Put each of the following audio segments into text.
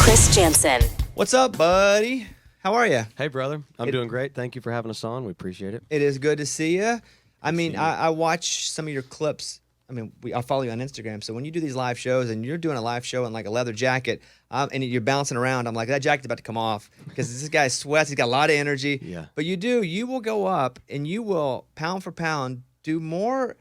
Chris Janson. What's up, buddy? How are you? Hey, brother. I'm doing great. Thank you for having us on. We appreciate it. It is good to see you. I watch some of your clips. I follow you on Instagram. So when you do these live shows and you're doing a live show in like a leather jacket and you're bouncing around, I'm like, that jacket's about to come off because this guy sweats. He's got a lot of energy. Yeah. But you will go up and you will, pound for pound, do more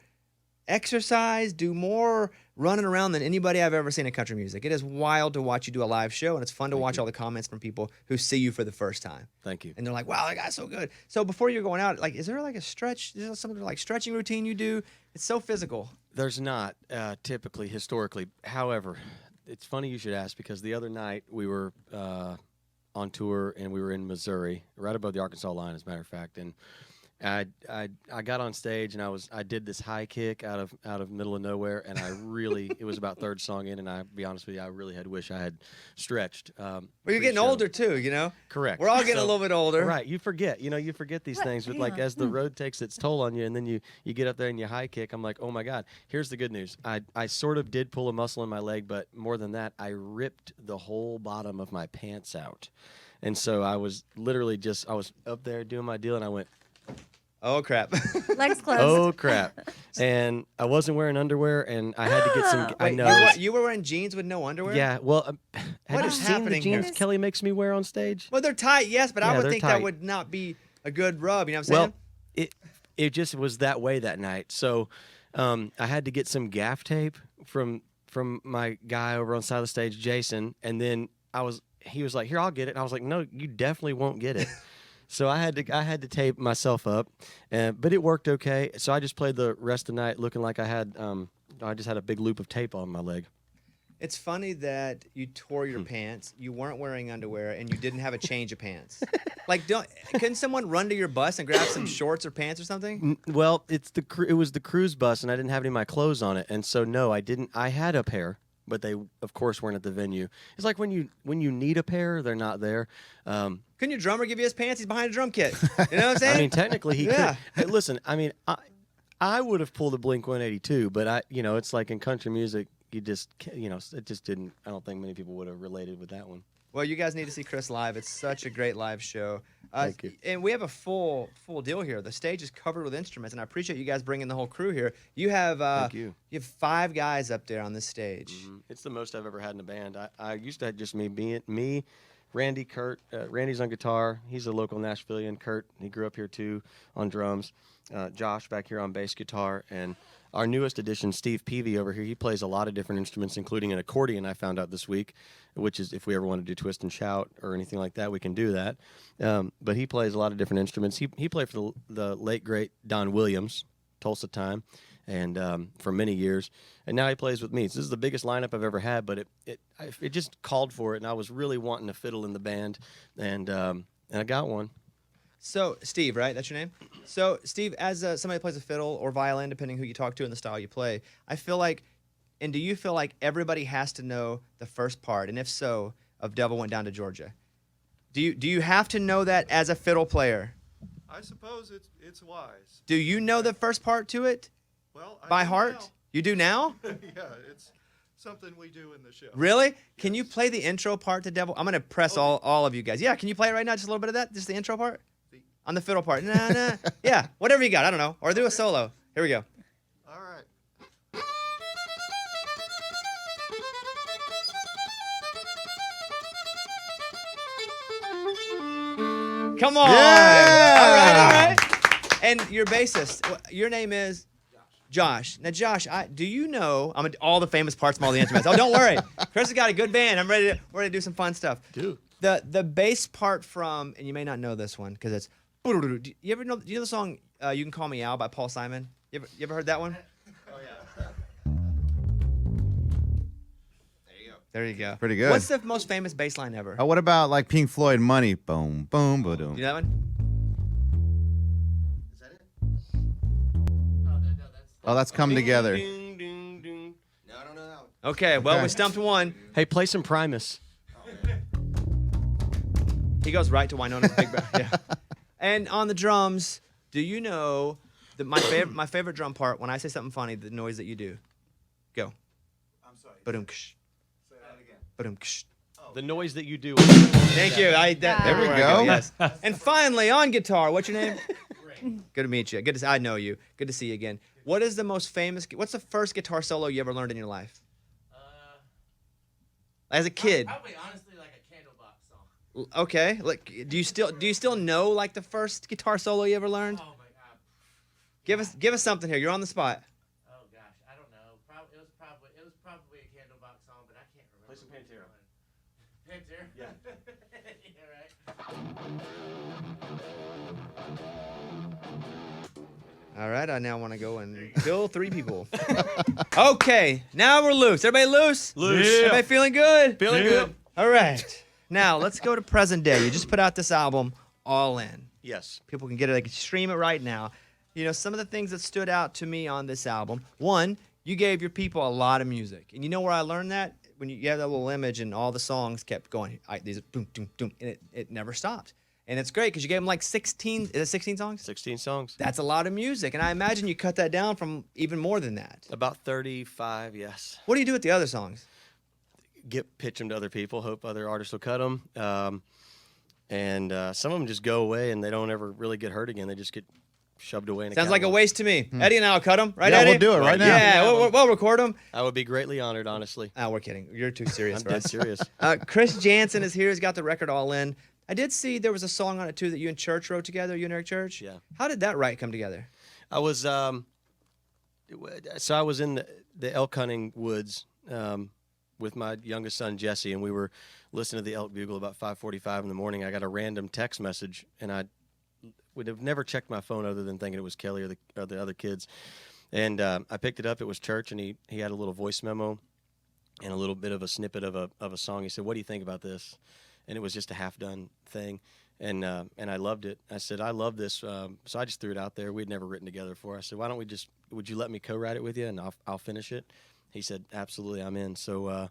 exercise, do more running around than anybody I've ever seen in country music. It is wild to watch you do a live show, and it's fun to watch all the comments from people who see you for the first time. Thank you. And they're like, wow, that guy's so good. So before you're going out, like, is there like a stretch? Is there something like stretching routine you do? It's so physical. There's not typically, historically. However, it's funny you should ask because the other night we were on tour and we were in Missouri, right above the Arkansas line, as a matter of fact, and I got on stage and I did this high kick out of middle of nowhere, and it was about third song in, and I'll be honest with you, I really wish I had stretched. Well, you're getting older too, you know. Correct. We're all getting a little bit older, right? You forget these things, but like as the road takes its toll on you, and then you get up there and you high kick. I'm like, oh my God. Here's the good news. I sort of did pull a muscle in my leg, but more than that, I ripped the whole bottom of my pants out, and so I was literally I was up there doing my deal, and I went, oh crap. Legs closed. Oh crap. And I wasn't wearing underwear, and I had to get some. Wait, I know. you were wearing jeans with no underwear? Yeah. Well, have What you is seen happening the jeans here? Kelly makes me wear on stage? Well, they're tight, yes, but I Yeah, would they're think tight. that would not be a good rub. You know what I'm saying? Well, it just was that way that night. So I had to get some gaff tape from my guy over on the side of the stage, Janson, and then he was like, "Here, I'll get it." And I was like, "No, you definitely won't get it." So I had to tape myself up, but it worked okay. So I just played the rest of the night looking like I just had a big loop of tape on my leg. It's funny that you tore your pants, you weren't wearing underwear, and you didn't have a change of pants. Like, couldn't someone run to your bus and grab some shorts or pants or something? Well, it was the cruise bus, and I didn't have any of my clothes on it, and so no, I didn't. I had a pair, but they of course weren't at the venue. It's like when you need a pair, they're not there. Couldn't your drummer give you his pants? He's behind a drum kit. You know what I'm saying? I mean, technically he Yeah. could. Hey, listen, I mean, I would have pulled a Blink 182, but it's like in country music, it just didn't. I don't think many people would have related with that one. Well, you guys need to see Chris live. It's such a great live show. Thank you. And we have a full deal here. The stage is covered with instruments, and I appreciate you guys bringing the whole crew here. You have Thank you. You have 5 guys up there on this stage. Mm-hmm. It's the most I've ever had in a band. I used to have just me, Randy, Kurt. Randy's on guitar. He's a local Nashvilleian. Kurt, he grew up here too on drums. Josh back here on bass guitar, and our newest addition, Steve Peavy over here, he plays a lot of different instruments, including an accordion I found out this week, which is if we ever want to do twist and shout or anything like that, we can do that. But he plays a lot of different instruments. He played for the late, great Don Williams, Tulsa Time, and for many years. And now he plays with me. So this is the biggest lineup I've ever had, but it just called for it, and I was really wanting a fiddle in the band, and I got one. So, Steve, right? That's your name? So, Steve, as somebody who plays a fiddle or violin, depending who you talk to and the style you play, I feel like, and do you feel like everybody has to know the first part? And if so, of Devil Went Down to Georgia. Do you have to know that as a fiddle player? I suppose it's wise. Do you know the first part to it Well, I by do heart? now. You do now? Yeah, it's something we do in the show. Really? Can you play the intro part to Devil? I'm going to press all of you guys. Yeah, can you play it right now? Just a little bit of that? Just the intro part? On the fiddle part. Nah. Yeah, whatever you got. I don't know. Or do a solo. Here we go. All right. Come on. Yeah. All right. And your bassist, your name is? Josh. Now, Josh, do you know all the famous parts from all the instruments? Oh, don't worry. Chris has got a good band. We're ready to do some fun stuff. Dude. The bass part from, and you may not know this one because it's, do you ever know? Do you know the song "You Can Call Me Al" by Paul Simon? You ever heard that one? Oh, yeah. There you go. Pretty good. What's the most famous bass line ever? Oh, what about like Pink Floyd, Money? Boom, boom, boom. Do you know that one? Is that it? Oh, that's Come Together. Ding, ding, ding. No, I don't know that one. Okay, well, Okay. we stumped one. Hey, play some Primus. He goes right to Winona's Big Band. Yeah. And on the drums, do you know my favorite drum part? When I say something funny, the noise that you do. Go. I'm sorry. Ba-dum-ksh. Say that again. Ba-dum-ksh. Oh, The noise that you do. Thank you. There we where I go. Yes. And finally, on guitar, what's your name? Good to meet you. Good to I know you. Good to see you again. What is the most famous? What's the first guitar solo you ever learned in your life? As a kid. Probably honestly like a Candlebox song. Okay. Like, do you still know like the first guitar solo you ever learned? Oh my God. Give us something here. You're on the spot. Oh gosh, I don't know. It was probably a Candlebox song, but I can't remember. Play some Pantera. Pantera. Yeah. Yeah, right. All right. I now want to go and kill 3 people. Okay. Now we're loose. Everybody loose? Loose. Yeah. Everybody feeling good? Feeling good. All right. Now let's go to present day. You just put out this album, All In. Yes. People can get it. They can stream it right now. You know, some of the things that stood out to me on this album. One, you gave your people a lot of music. And you know where I learned that? When you have that little image and all the songs kept going. These boom, boom, boom. And it never stopped. And it's great because you gave them like 16, is it 16 songs? 16 songs. That's a lot of music. And I imagine you cut that down from even more than that. About 35, yes. What do you do with the other songs? Pitch them to other people, hope other artists will cut them. And some of them just go away and they don't ever really get heard again. They just get shoved away in a Sounds like a catalog. waste to me. Eddie and I will cut them, right, Yeah, Eddie? we'll do it right now. Yeah, we'll record them. I would be greatly honored, honestly. Oh, we're kidding. You're too serious I'm for dead us. serious. Chris Janson is here. He's got the record All In. I did see there was a song on it, too, that you and Church wrote together, you and Eric Church. Yeah. How did that write come together? I was so I was in the elk hunting woods with my youngest son Jesse, and we were listening to the elk bugle about 5:45 in the morning. I got a random text message, and I would have never checked my phone other than thinking it was Kelly or the other kids. And I picked it up. It was Church, and he had a little voice memo and a little bit of a snippet of a song. He said, "What do you think about this?" And it was just a half-done thing. And I loved it. I said, I love this. So I just threw it out there. We'd never written together before. I said, why don't would you let me co-write it with you and I'll finish it? He said, absolutely, I'm in. So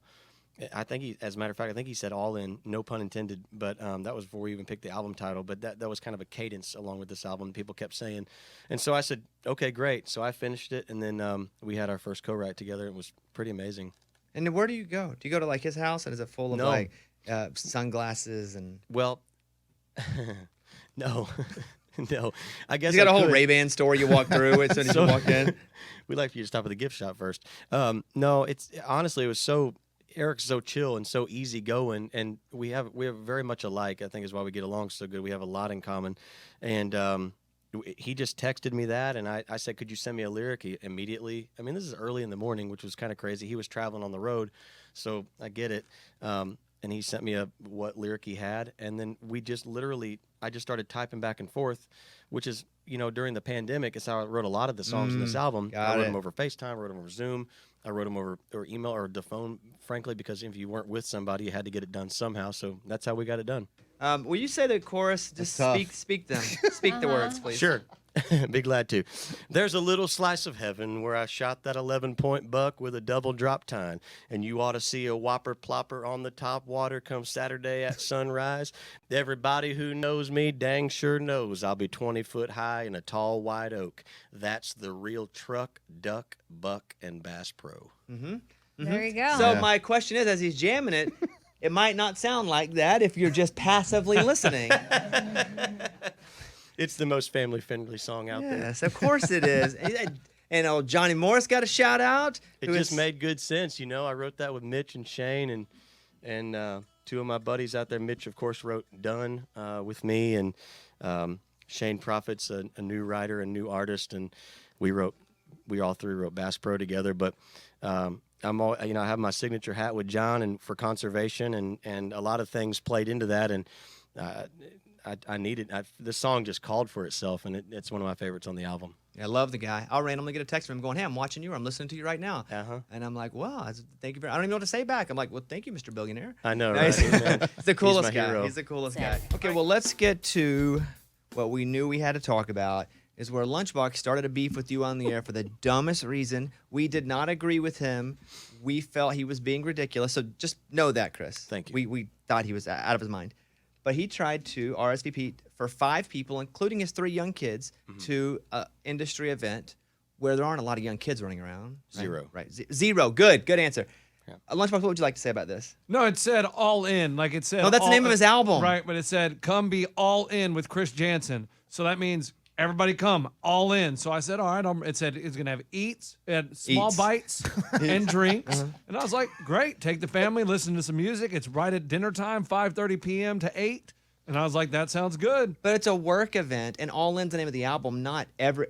I think as a matter of fact, I think he said All In, no pun intended, but that was before we even picked the album title. But that was kind of a cadence along with this album. People kept saying. And so I said, okay, great. So I finished it. And then we had our first co-write together. It was pretty amazing. And where do you go? Do you go to, like, his house, and is it full of, No. like, sunglasses and... Well, no. No. I guess He's got I a whole could. Ray-Ban store you walk through as soon as you walk in. We'd like for you to stop at the gift shop first. No, it's honestly, it was so, Eric's so chill and so easygoing, and we have very much alike. I think is why we get along so good. We have a lot in common, and he just texted me that, and I said, could you send me a lyric? He immediately. I mean, this is early in the morning, which was kind of crazy. He was traveling on the road, so I get it. And he sent me what lyric he had, and then we just literally, I just started typing back and forth, which is, during the pandemic, it's how I wrote a lot of the songs in this album. I wrote them over FaceTime, I wrote them over Zoom, I wrote them over or email or the phone, frankly, because if you weren't with somebody, you had to get it done somehow. So that's how we got it done. Will you say the chorus? Just speak them. Speak the words, please. Sure. Be glad to. There's a little slice of heaven where I shot that 11-point buck with a double drop tine, and you ought to see a whopper plopper on the top water come Saturday at sunrise. Everybody who knows me dang sure knows I'll be 20 foot high in a tall white oak. That's the real truck, duck, buck, and bass pro. There you go. So my question is, as he's jamming it, it might not sound like that if you're just passively listening. It's the most family-friendly song out there. Yes, of course it is. And old Johnny Morris got a shout out. It just made good sense, I wrote that with Mitch and Shane and two of my buddies out there. Mitch, of course, wrote "Done" with me, and Shane Prophet's a new writer, a new artist, and we all three wrote Bass Pro together. But I have my signature hat with John and for conservation, and a lot of things played into that, and I needed this song just called for itself, and it's one of my favorites on the album. I love the guy. I'll randomly get a text from him going, hey, I'm watching you, or I'm listening to you right now. Uh-huh. And I'm like, wow, thank you I don't even know what to say back. I'm like, well, thank you, Mr. Billionaire. I know, Nice. right? He's the coolest He's my guy. hero. He's the coolest Sad. guy. Okay, well, let's get to what we knew we had to talk about, is where Lunchbox started a beef with you on the air for the dumbest reason. We did not agree with him. We felt he was being ridiculous. So just know that, Chris. Thank you. We thought he was out of his mind. But he tried to RSVP for 5 people, including his 3 young kids, to an industry event where there aren't a lot of young kids running around. Right? Zero. Right. Zero. Good answer. Lunchbox, what would you like to say about this? No, it said all in. Like it said. No, that's the name of his album. Right, but it said come be all in with Chris Janson. So that means everybody come all in. So I said, all right. It said it's gonna have eats, it had small Eats. bites and drinks. And I was like, great. Take the family, listen to some music. It's right at dinner time, 5:30 p.m. to 8. And I was like, that sounds good. But it's a work event, and All In's the name of the album.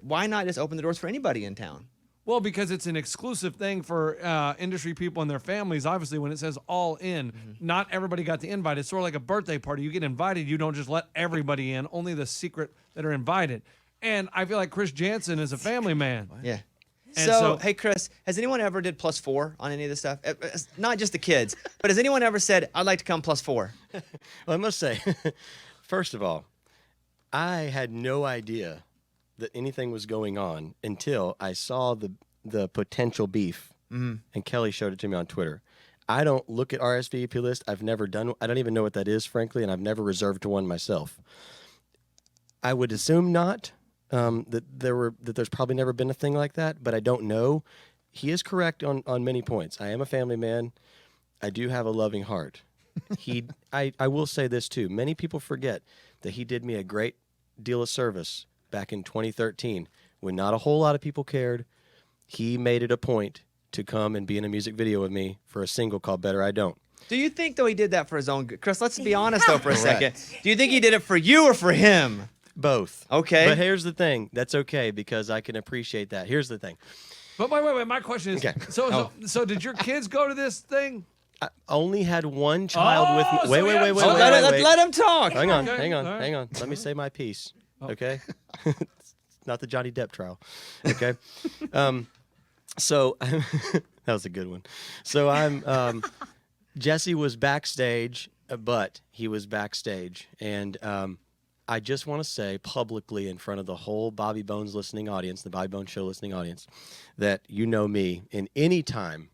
Why not just open the doors for anybody in town? Well, because it's an exclusive thing for industry people and their families. Obviously, when it says all in, not everybody got the invite. It's sort of like a birthday party. You get invited, you don't just let everybody in, only the secret that are invited. And I feel like Chris Janson is a family man. Yeah. And So, hey, Chris, has anyone ever did +4 on any of this stuff? Not just the kids, but has anyone ever said, I'd like to come +4? Well, I must say, first of all, I had no idea that anything was going on until I saw the potential beef, and Kelly showed it to me on Twitter. I don't look at RSVP list. I don't even know what that is, frankly, and I've never reserved one myself. I would assume not, that there's probably never been a thing like that, but I don't know. He is correct on many points. I am a family man. I do have a loving heart. I will say this too. Many people forget that he did me a great deal of service back in 2013 when not a whole lot of people cared. He made it a point to come and be in a music video with me for a single called Better I Don't. Do you think, though, he did that for his own good? Chris, let's be honest, though, for a second. Do you think he did it for you or for him? Both. Okay. But here's the thing. That's okay because I can appreciate that. Here's the thing. But wait. My question is, Okay. so did your kids go to this thing? I only had one child with me. so Wait. Let him talk. Hang on. Okay, all right. Hang on. Let me say my piece. Okay? Not the Johnny Depp trial. Okay? So that was a good one. So Jesse was backstage, but he was backstage. And I just want to say publicly in front of the whole Bobby Bones listening audience, the Bobby Bones Show listening audience, that you know me. And anytime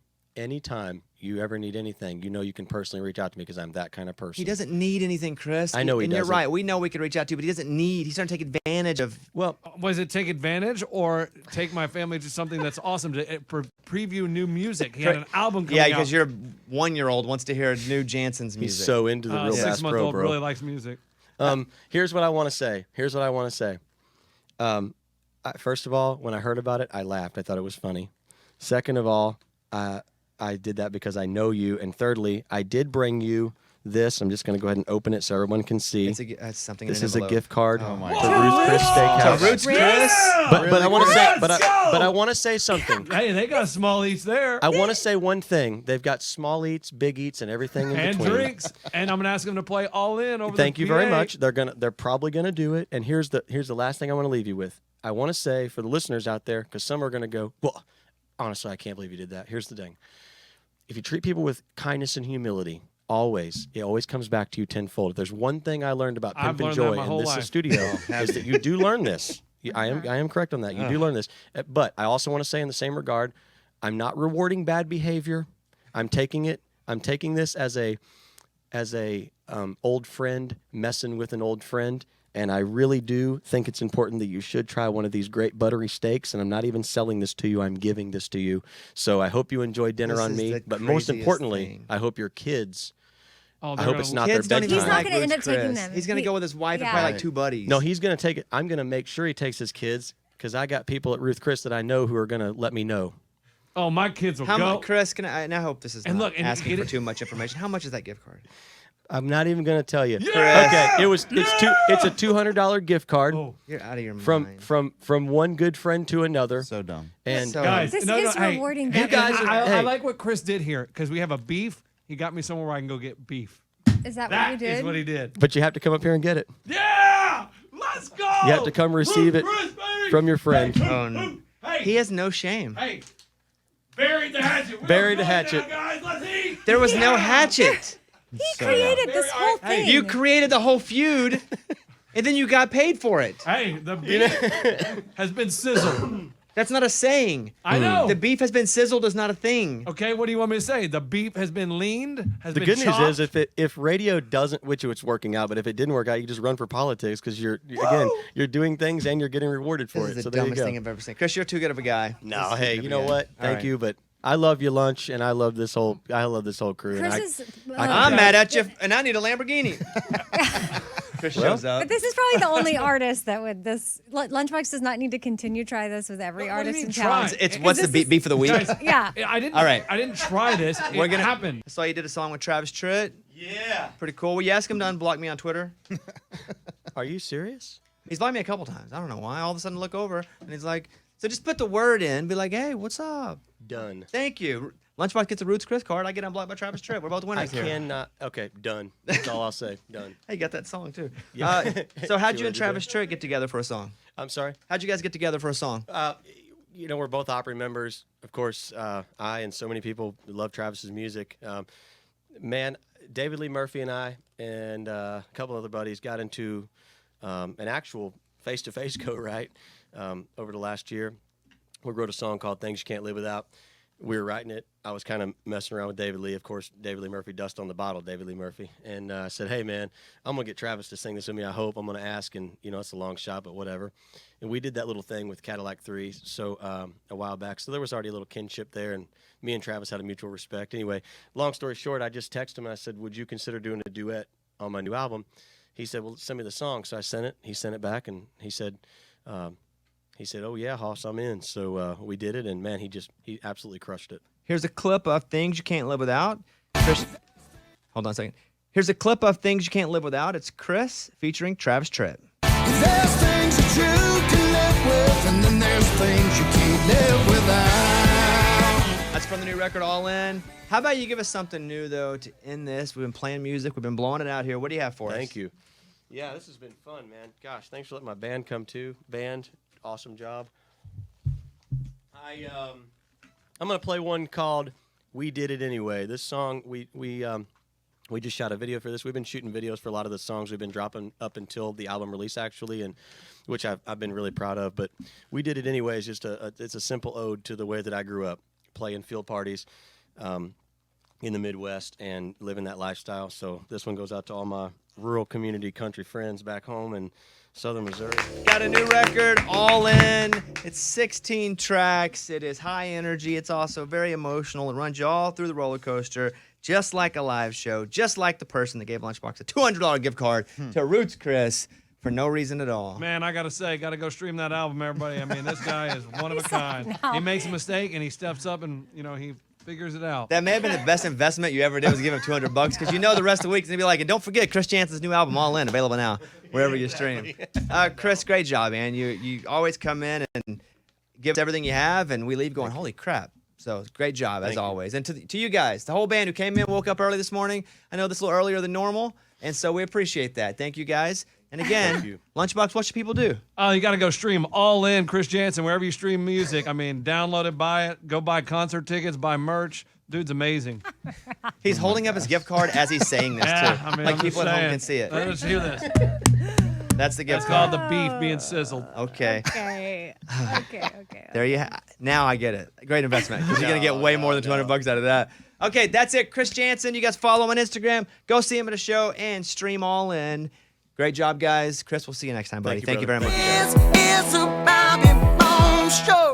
you ever need anything, you can personally reach out to me because I'm that kind of person. He doesn't need anything, Chris. I know he And you're doesn't. right. We know we could reach out to you, but he doesn't need. He's starting to take advantage of. Well, Was it take advantage or take my family to something that's awesome to preview new music? He had an album coming out. Yeah, because your 1-year-old wants to hear new Janson's music. he's so into the real Bass Pro, 6-month-old bro. really likes music. Here's what I want to say. First of all, when I heard about it, I laughed. I thought it was funny. Second of all, I did that because I know you. And thirdly, I did bring you this. I'm just going to go ahead and open it so everyone can see. It's something. This in an is a envelope. gift card Oh my to God. Ruth's Chris Steakhouse. Roots Chris. But I want to say, but Let's go! I want to say something. Hey, they got small eats there. I want to say one thing. They've got small eats, big eats, and everything in And between. drinks. And I'm going to ask them to play all in over Thank the you very PA. much. They're probably gonna do it. And here's the last thing I want to leave you with. I want to say for the listeners out there, because some are gonna go, well, honestly, I can't believe you did that. Here's the thing: if you treat people with kindness and humility, it always comes back to you tenfold. If there's one thing I learned about I've Pimp and learned that Joy my in whole this life. studio is that you do learn this. I am correct on that. You do learn this. But I also want to say in the same regard, I'm not rewarding bad behavior. I'm taking this as a old friend messing with an old friend. And I really do think it's important that you should try one of these great buttery steaks. And I'm not even selling this to you. I'm giving this to you. So I hope you enjoy dinner This on is me. the But most craziest importantly, thing. I hope your kids. Oh, I they're hope gonna- it's not their Kids don't bedtime. even He's not like gonna end Roots up taking Chris. them. He's gonna He- go with his wife and yeah. probably like 2 buddies. No, he's going to take it. I'm going to make sure he takes his kids because I got people at Ruth Chris that I know who are going to let me know. Oh, my kids will How go. much, Chris? And I hope this is And not look, and asking get for it- too much information. How much is that gift card? I'm not even going to tell you. Chris. Okay, it's a $200 gift card Oh. You're out of your from mind. from one good friend to another. So dumb. And So- Guys, This no, is hey, rewarding hey, bad guys behavior. are- I hey. like what Chris did here because we have a beef. He got me somewhere where I can go get beef. Is that what That you is did? what he did. but you have to come up here and get it Yeah! Let's go! You have to come receive it Chris, baby! from your friend. Hey, Oh, no. hey, He has no shame. hey, bury the hatchet. Bury We're the going hatchet. now, guys. Let's eat. There was no hatchet. He created this whole Hey, thing. You created the whole feud, and then you got paid for it. Hey, the beef has been sizzled. That's not a saying. I know. The beef has been sizzled is not a thing. Okay, what do you want me to say? The beef has been leaned. Has The been good news chopped? is if radio doesn't, which it's working out, but if it didn't work out, you just run for politics because you're doing things and you're getting rewarded for This it. is So the there you dumbest go. thing I've ever seen. Chris, you're too good of a guy. No, This is hey, too you good of know a guy. what? All Thank right. you, but I love you, Lunch, and I love this whole crew. and Chris is. I'm mad at you, and I need a Lamborghini. Chris shows up. But this is probably the only artist that would this. Lunchbox does not need to continue try this with every What do you artist mean in try? town. It's what's the beef of the week? Guys, Yeah. I didn't. All right. I didn't try this. We're It gonna happened. I saw you did a song with Travis Tritt. Yeah. Pretty cool. Will you ask him to unblock me on Twitter? Are you serious? He's blocked me a couple times. I don't know why. All of a sudden, look over and he's like, "So just put the word in. Be like, hey, what's up? Done. Thank you." Lunchbox gets a Roots Chris card. I get unblocked by Travis Tritt. We're both I winners here. cannot. Okay, done. That's all I'll say. Done. Hey, you got that song too. Yeah. So how'd See you what and I did Travis Tritt get together for a song? I'm sorry. How'd you guys get together for a song? We're both Opry members. Of course, I and so many people love Travis's music. Man, David Lee Murphy and I and a couple other buddies got into an actual face-to-face go-write over the last year. We wrote a song called Things You Can't Live Without. We were writing it. I was kind of messing around with David Lee. Of course, David Lee Murphy, dust on the bottle, David Lee Murphy. And I said, hey, man, I'm going to get Travis to sing this with me. I hope. I'm going to ask. And, it's a long shot, but whatever. And we did that little thing with Cadillac 3 a while back. So there was already a little kinship there. And me and Travis had a mutual respect. Anyway, long story short, I just texted him and I said, would you consider doing a duet on my new album? He said, well, send me the song. So I sent it. He sent it back. And he said, oh, yeah, Hoss, I'm in. So we did it. And, man, he absolutely crushed it. Here's a clip of Things You Can't Live Without. Hold on a second. Here's a clip of Things You Can't Live Without. It's Chris featuring Travis Tritt. There's things that you can live with, and then there's things you can't live without. That's from the new record, All In. How about you give us something new, though, to end this? We've been playing music. We've been blowing it out here. What do you have for us? Thank you. Yeah, this has been fun, man. Gosh, thanks for letting my band come too. Band, awesome job. I'm gonna play one called "We Did It Anyway." This song, we just shot a video for this. We've been shooting videos for a lot of the songs we've been dropping up until the album release, actually, and which I've been really proud of. But "We Did It Anyway" is just it's a simple ode to the way that I grew up, playing field parties in the Midwest and living that lifestyle. So this one goes out to all my rural community country friends back home in Southern Missouri. Got a new record, All In. It's 16 tracks. It is high energy. It's also very emotional. It runs you all through the roller coaster, just like a live show, just like the person that gave Lunchbox a $200 gift card to Roots Chris for no reason at all. Man, I gotta say, gotta go stream that album, everybody. I mean, this guy is one of a kind. no. He makes a mistake and he steps up and he figures it out. That may have been the best investment you ever did was give him $200 because the rest of the week is going to be like, and don't forget Chris Janson's new album, All In, available now, wherever you stream. Chris, great job, man. You always come in and give us everything you have, and we leave going, holy crap. So great job, as always. And to you guys, the whole band who came in, woke up early this morning. I know this is a little earlier than normal, and so we appreciate that. Thank you, guys. And again, Lunchbox, what should people do? Oh, you got to go stream All In, Chris Janson, wherever you stream music. I mean, download it, buy it, go buy concert tickets, buy merch. Dude's amazing. He's holding up his gift card as he's saying this, too. I mean, like I'm people just at home saying. can see it. Let's hear this. That's the gift It's called card. the beef being sizzled. Okay. Okay. There you now I get it. Great investment because you're going to get way more than $200 out of that. Okay, that's it. Chris Janson. You guys follow him on Instagram. Go see him at a show and stream All In. Great job, guys. Chris, we'll see you next time, buddy. Thank you very much. It's a Bobby Bones show.